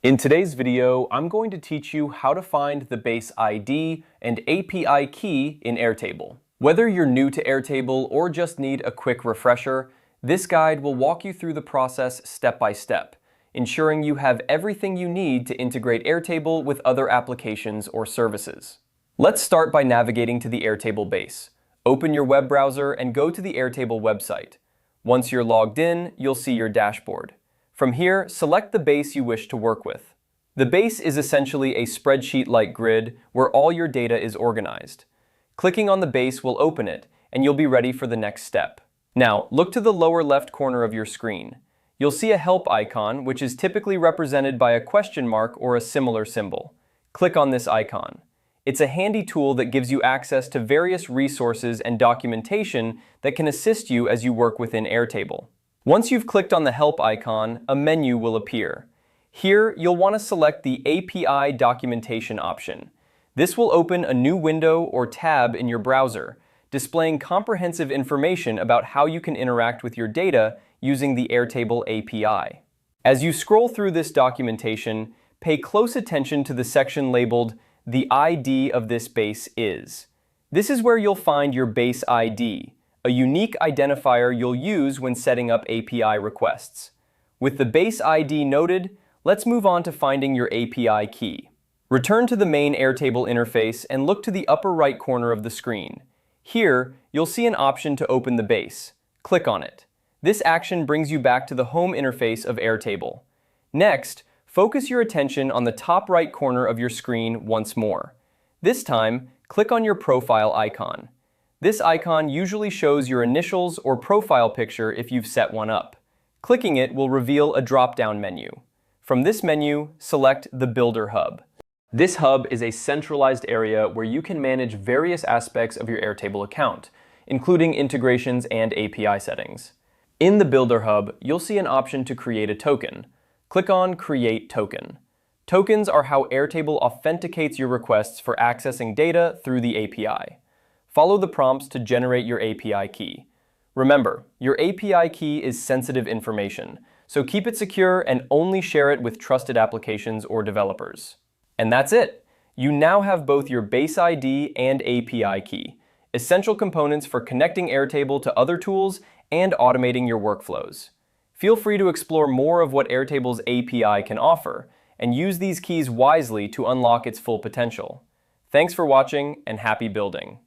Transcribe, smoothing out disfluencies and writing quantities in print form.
In today's video, I'm going to teach you how to find the Base ID and API key in Airtable. Whether you're new to Airtable or just need a quick refresher, this guide will walk you through the process step by step, ensuring you have everything you need to integrate Airtable with other applications or services. Let's start by navigating to the Airtable base. Open your web browser and go to the Airtable website. Once you're logged in, you'll see your dashboard. From here, select the base you wish to work with. The base is essentially a spreadsheet-like grid where all your data is organized. Clicking on the base will open it, and you'll be ready for the next step. Now, look to the lower left corner of your screen. You'll see a help icon, which is typically represented by a question mark or a similar symbol. Click on this icon. It's a handy tool that gives you access to various resources and documentation that can assist you as you work within Airtable. Once you've clicked on the help icon, a menu will appear. Here, you'll want to select the API documentation option. This will open a new window or tab in your browser, displaying comprehensive information about how you can interact with your data using the Airtable API. As you scroll through this documentation, pay close attention to the section labeled "The ID of this base is." This is where you'll find your base ID, a unique identifier you'll use when setting up API requests. With the base ID noted, let's move on to finding your API key. Return to the main Airtable interface and look to the upper right corner of the screen. Here, you'll see an option to open the base. Click on it. This action brings you back to the home interface of Airtable. Next, focus your attention on the top right corner of your screen once more. This time, click on your profile icon. This icon usually shows your initials or profile picture if you've set one up. Clicking it will reveal a drop-down menu. From this menu, select the Builder Hub. This hub is a centralized area where you can manage various aspects of your Airtable account, including integrations and API settings. In the Builder Hub, you'll see an option to create a token. Click on Create Token. Tokens are how Airtable authenticates your requests for accessing data through the API. Follow the prompts to generate your API key. Remember, your API key is sensitive information, so keep it secure and only share it with trusted applications or developers. And that's it! You now have both your Base ID and API key, essential components for connecting Airtable to other tools and automating your workflows. Feel free to explore more of what Airtable's API can offer, and use these keys wisely to unlock its full potential. Thanks for watching, and happy building!